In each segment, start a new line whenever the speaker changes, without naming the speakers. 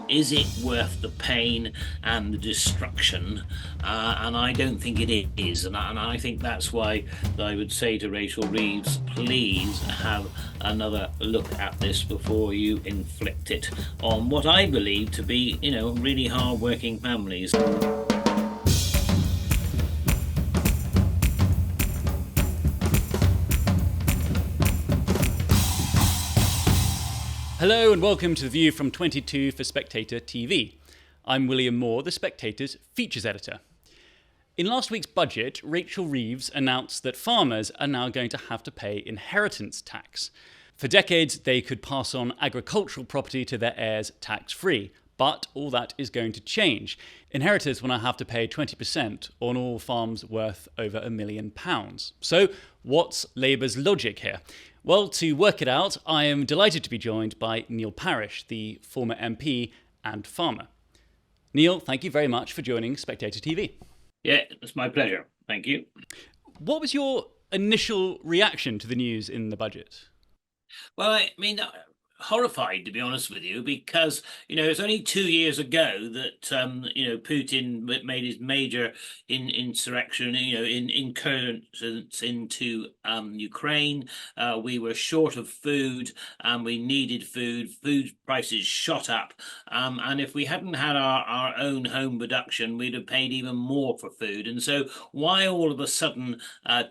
Is it worth the pain and the destruction? And I don't think it is. And I think that's why I would say to Rachel Reeves, please have another look at this before you inflict it on what I believe to be, really hard-working families.
Hello and welcome to The View from 22 for Spectator TV. I'm William Moore, the Spectator's features editor. In last week's budget, Rachel Reeves announced that farmers are now going to have to pay inheritance tax. For decades, they could pass on agricultural property to their heirs tax-free, but all that is going to change. Inheritors will now have to pay 20% on all farms worth over £1 million. So, what's Labour's logic here? Well, to work it out, I am delighted to be joined by Neil Parish, the former MP and farmer. Neil, thank you very much for joining Spectator TV.
Yeah, it's my pleasure. Thank you.
What was your initial reaction to the news in the budget?
Well, I mean, horrified, to be honest with you, because it's only 2 years ago that Putin made his major insurrection, incursions into Ukraine. We were short of food and we needed food. Food prices shot up, and if we hadn't had our own home production, we'd have paid even more for food. And so, why all of a sudden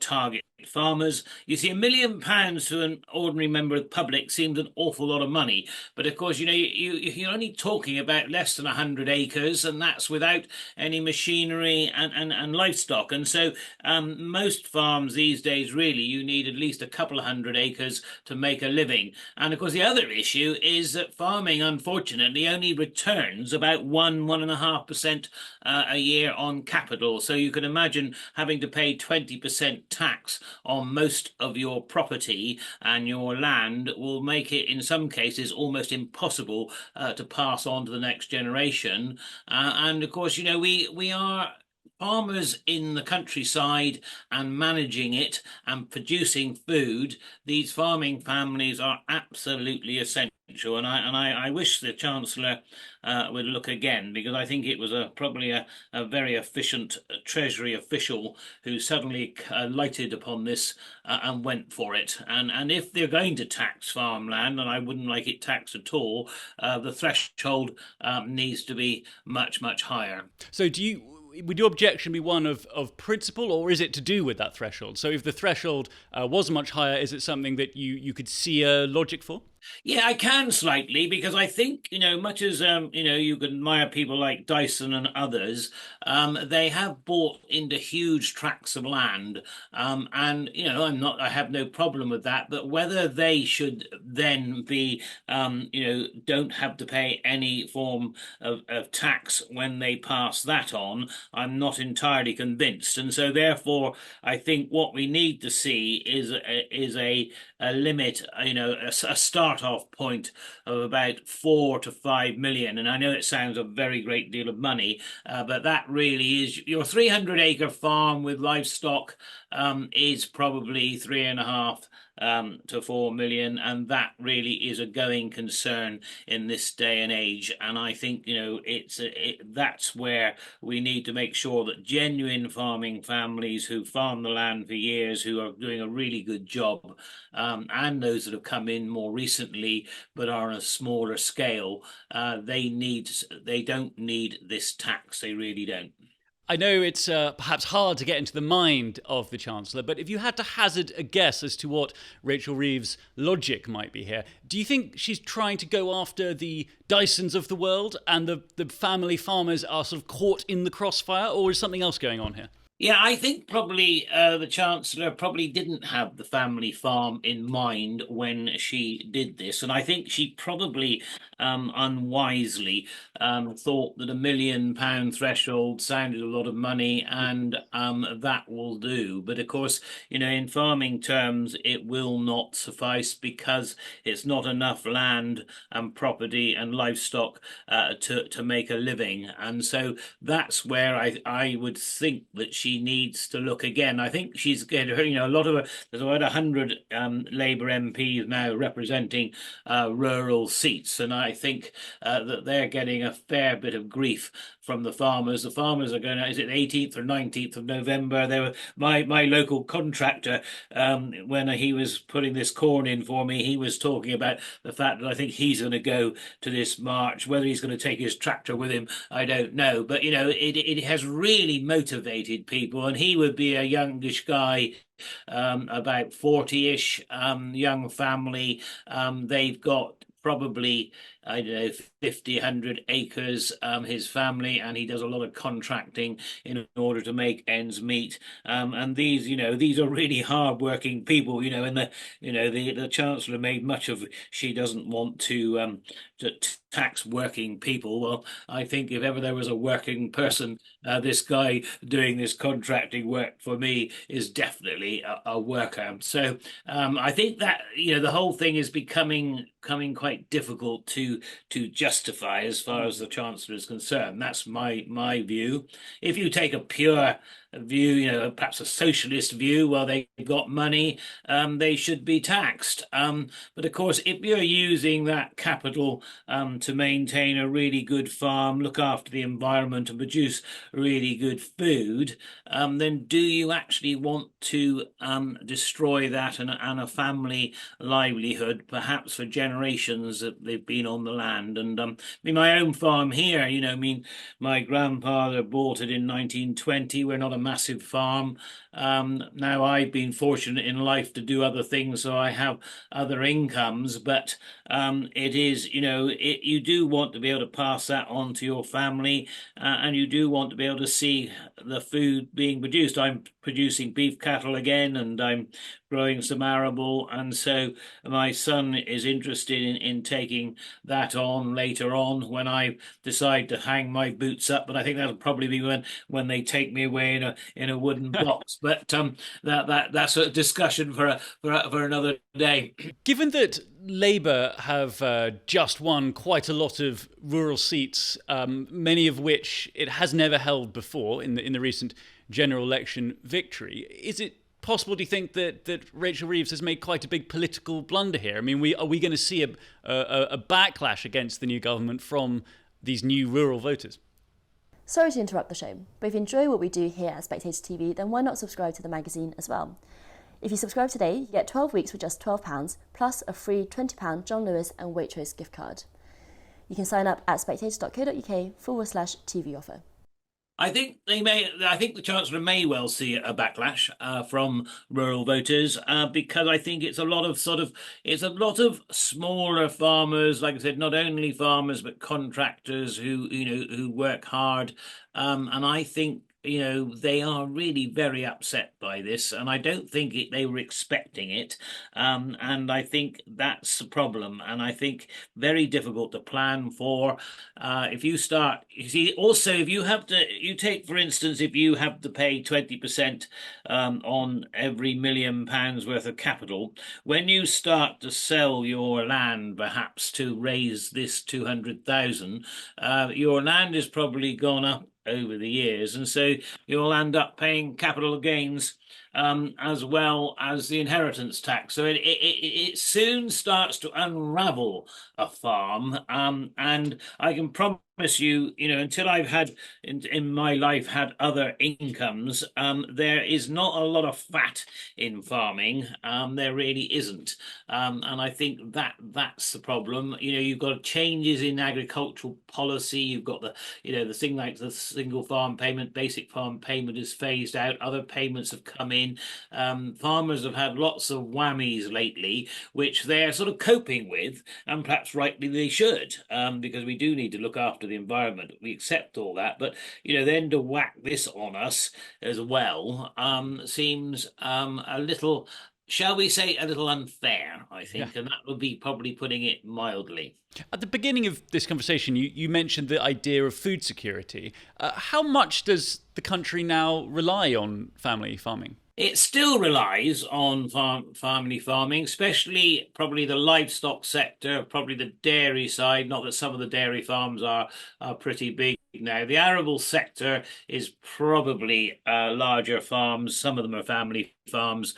target farmers? You see, £1 million to an ordinary member of the public seems an awful lot of money, but of course, you're only talking about less than 100 acres, and that's without any machinery and livestock. And so, most farms these days, really, you need at least a couple of hundred acres to make a living. And of course, the other issue is that farming, unfortunately, only returns about 1.5% a year on capital. So you can imagine having to pay 20% tax on most of your property, and your land will make it in some cases almost impossible to pass on to the next generation. And of course, we are farmers in the countryside and managing it and producing food. These farming families are absolutely essential. And I wish the Chancellor would look again, because I think it was probably a very efficient Treasury official who suddenly lighted upon this and went for it. And if they're going to tax farmland, and I wouldn't like it taxed at all, the threshold needs to be much, much higher.
So would your objection be one of principle, or is it to do with that threshold? So if the threshold was much higher, is it something that you could see a logic for?
Yeah, I can slightly, because I think, much as, you can admire people like Dyson and others, they have bought into huge tracts of land. And, I have no problem with that, but whether they should then be, don't have to pay any form of tax when they pass that on, I'm not entirely convinced. And so therefore, I think what we need to see is a limit, a start-off point of about 4 to 5 million. And I know it sounds a very great deal of money, but that really is your 300-acre farm with livestock is probably 3.5 to 4 million, and that really is a going concern in this day and age. And I think that's where we need to make sure that genuine farming families who farm the land for years, who are doing a really good job, and those that have come in more recently but are on a smaller scale, they don't need this tax. They really don't.
I know it's perhaps hard to get into the mind of the Chancellor, but if you had to hazard a guess as to what Rachel Reeves' logic might be here, do you think she's trying to go after the Dysons of the world and the family farmers are sort of caught in the crossfire, or is something else going on here?
Yeah, I think probably the Chancellor probably didn't have the family farm in mind when she did this. And I think she probably unwisely thought that £1 million threshold sounded a lot of money, and that will do. But of course, in farming terms, it will not suffice, because it's not enough land and property and livestock to make a living. And so that's where I would think that she she needs to look again. I think she's getting, a lot of there's about 100 Labour MPs now representing rural seats, and I think that they're getting a fair bit of grief from the farmers. The farmers are going to, is it 18th or 19th of November? They were my local contractor, when he was putting this corn in for me, he was talking about the fact that I think he's going to go to this march. Whether he's going to take his tractor with him, I don't know. But it has really motivated people, and he would be a youngish guy, about 40-ish, young family. They've got probably, I don't know, 50, 100 acres, his family, and he does a lot of contracting in order to make ends meet. And these are really hard-working people, and the Chancellor made much of she doesn't want to tax working people. Well, I think if ever there was a working person, this guy doing this contracting work for me is definitely a worker. So I think that the whole thing is becoming quite difficult to justify as far as the Chancellor is concerned. That's my view. If you take a pure view, perhaps a socialist view, well, they've got money, they should be taxed. But of course, if you're using that capital to maintain a really good farm, look after the environment, and produce really good food, then do you actually want to destroy that and a family livelihood, perhaps for generations that they've been on the land? And my own farm here, my grandfather bought it in 1920. We're not a massive farm. Now I've been fortunate in life to do other things, so I have other incomes, but it is, you do want to be able to pass that on to your family, and you do want to be able to see the food being produced. I'm producing beef cattle again, and I'm growing some arable, and so my son is interested in taking that on later on when I decide to hang my boots up. But I think that'll probably be when they take me away in a wooden box. But that's a discussion for another day.
Given that Labour have just won quite a lot of rural seats, many of which it has never held before in the recent general election victory, is it possible, do you think, that Rachel Reeves has made quite a big political blunder here? I mean, are we going to see a backlash against the new government from these new rural voters?
Sorry to interrupt the show, but if you enjoy what we do here at Spectator TV, then why not subscribe to the magazine as well? If you subscribe today, you get 12 weeks for just £12, plus a free £20 John Lewis and Waitrose gift card. You can sign up at spectator.co.uk/TV offer.
I think the Chancellor may well see a backlash from rural voters, because I think it's a lot of smaller farmers, like I said, not only farmers but contractors who work hard, and I think they are really very upset by this, and I don't think they were expecting it. And I think that's the problem, and I think very difficult to plan for. If you see, also, if you take, for instance, if you have to pay 20% on every £1 million worth of capital, when you start to sell your land, perhaps to raise this 200,000, your land has probably gone up over the years, and so you'll end up paying capital gains as well as the inheritance tax. So it soon starts to unravel a farm, and I can promise you, until I've had in my life had other incomes, there is not a lot of fat in farming. There really isn't, and I think that's the problem. You've got changes in agricultural policy. You've got the thing like the single farm payment, basic farm payment is phased out. Other payments have come in. Farmers have had lots of whammies lately, which they're sort of coping with, and perhaps rightly they should, because we do need to look after the environment. We accept all that, but then to whack this on us as well seems a little, shall we say, a little unfair, I think, and that would be probably putting it mildly.
At the beginning of this conversation, you mentioned the idea of food security. How much does the country now rely on family farming?
It still relies on family farming, especially probably the livestock sector, probably the dairy side. Not that some of the dairy farms are pretty big now. The arable sector is probably larger farms. Some of them are family farms.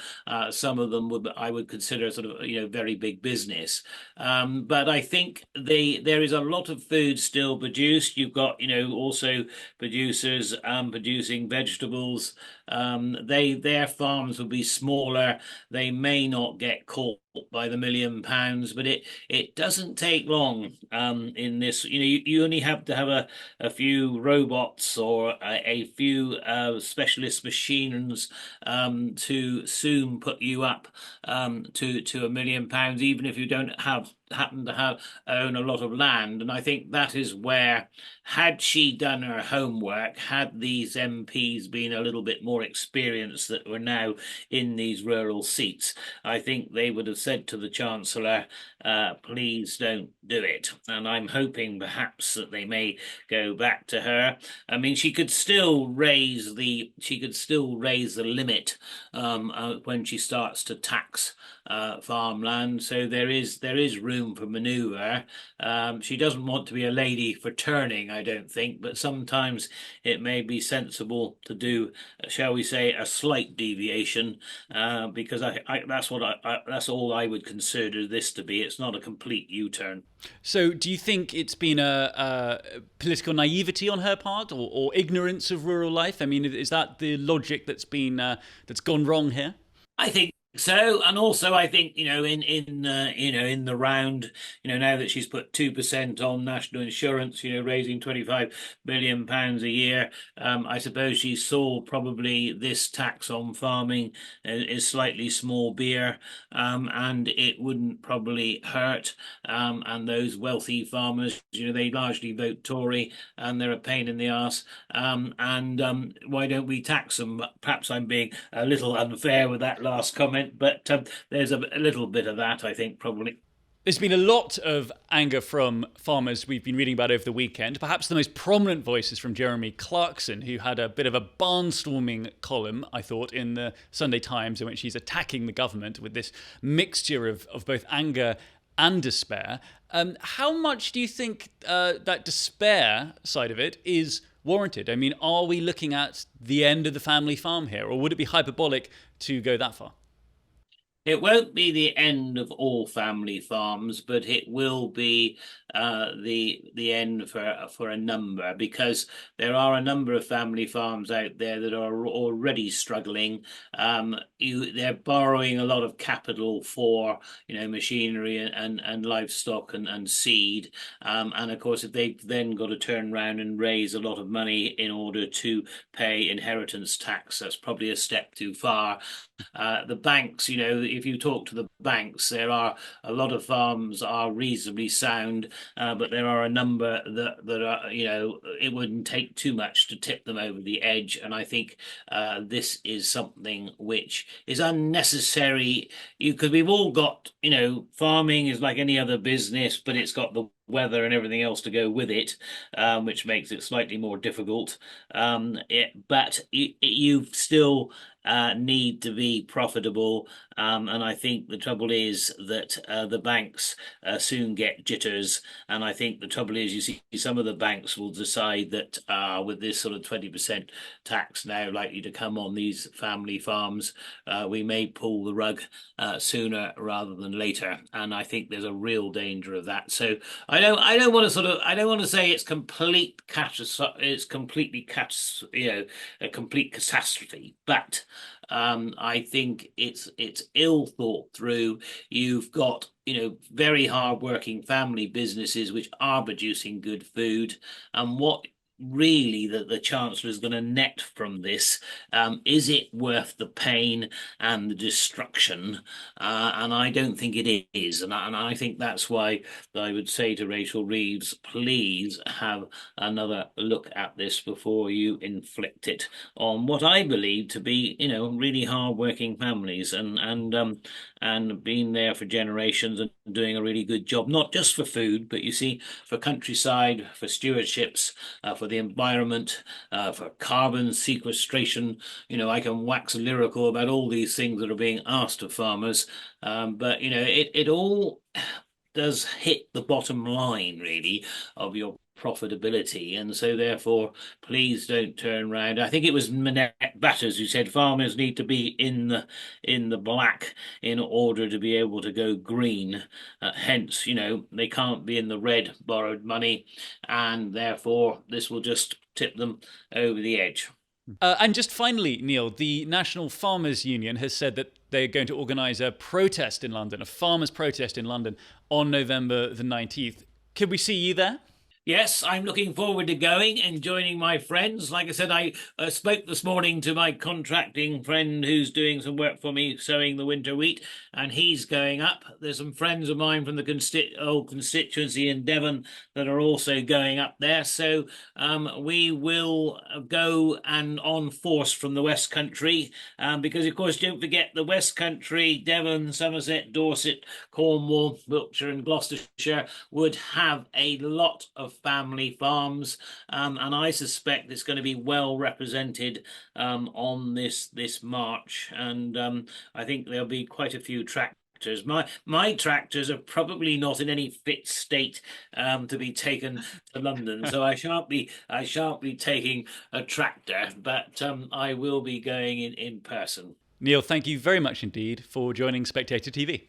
Some of them would I would consider sort of very big business. But I think there is a lot of food still produced. You've got also producers producing vegetables. Their farms will be smaller. They may not get caught by the £1 million, but it doesn't take long in this. You only have to have a few robots or a few specialist machines to soon put you up to £1 million, even if you don't happen to have own a lot of land. And I think that is where, had she done her homework, had these MPs been a little bit more experienced that were now in these rural seats, I think they would have said to the Chancellor, please don't do it. And I'm hoping perhaps that they may go back to her. I mean, she could still raise the limit when she starts to tax farmland. So there is room for manoeuvre. She doesn't want to be a lady for turning, I don't think, but sometimes it may be sensible to do, shall we say, a slight deviation, because that's all I would consider this to be. It's not a complete U-turn.
So, do you think it's been a political naivety on her part, or ignorance of rural life? I mean, is that the logic that's gone wrong here?
I think so, and also I think in the round, now that she's put 2% on national insurance, raising £25 million a year, I suppose she saw probably this tax on farming is slightly small beer, and it wouldn't probably hurt. And those wealthy farmers, they largely vote Tory, and they're a pain in the arse. And why don't we tax them? Perhaps I'm being a little unfair with that last comment, but there's a little bit of that, I think, probably.
There's been a lot of anger from farmers we've been reading about over the weekend. Perhaps the most prominent voice is from Jeremy Clarkson, who had a bit of a barnstorming column, I thought, in the Sunday Times, in which he's attacking the government with this mixture of both anger and despair. How much do you think that despair side of it is warranted? I mean, are we looking at the end of the family farm here, or would it be hyperbolic to go that far?
It won't be the end of all family farms, but it will be the end for a number, because there are a number of family farms out there that are already struggling. They're borrowing a lot of capital for machinery and livestock and seed, and of course if they've then got to turn around and raise a lot of money in order to pay inheritance tax, that's probably a step too far. The banks, if you talk to the banks, there are a lot of farms are reasonably sound, but there are a number that are, it wouldn't take too much to tip them over the edge. And I think this is something which is unnecessary. Because we've all got, farming is like any other business, but it's got the weather and everything else to go with it, which makes it slightly more difficult. But you still need to be profitable. And I think the trouble is that the banks soon get jitters. And I think the trouble is, you see, some of the banks will decide that with this sort of 20% tax now likely to come on these family farms, we may pull the rug sooner rather than later. And I think there's a real danger of that. So I don't want to say it's it's completely a complete catastrophe, but I think it's ill thought through. You've got very hard-working family businesses which are producing good food, and what really that the Chancellor is going to net from this, is it worth the pain and the destruction? And I don't think it is, and I think that's why I would say to Rachel Reeves, please have another look at this before you inflict it on what I believe to be really hard-working families, and been there for generations and doing a really good job, not just for food, but you see, for countryside, for stewardships, for for the environment, for carbon sequestration. I can wax lyrical about all these things that are being asked of farmers, but it all does hit the bottom line, really, of your profitability. And so therefore, please don't turn around. I think it was Manette Batters who said farmers need to be in the black in order to be able to go green. Hence, they can't be in the red borrowed money, and therefore this will just tip them over the edge.
And just finally, Neil, the National Farmers Union has said that they're going to organise a protest in London, a farmers' protest in London on November the 19th. Could we see you there?
Yes, I'm looking forward to going and joining my friends. Like I said, I spoke this morning to my contracting friend who's doing some work for me sowing the winter wheat, and he's going up. There's some friends of mine from the old constituency in Devon that are also going up there. So we will go and on force from the West Country, because, of course, don't forget the West Country, Devon, Somerset, Dorset, Cornwall, Wiltshire and Gloucestershire would have a lot of family farms, and I suspect it's going to be well represented on this march, and I think there'll be quite a few tractors. My tractors are probably not in any fit state to be taken to London, so I shan't be taking a tractor, but I will be going in person.
Neil, thank you very much indeed for joining Spectator TV.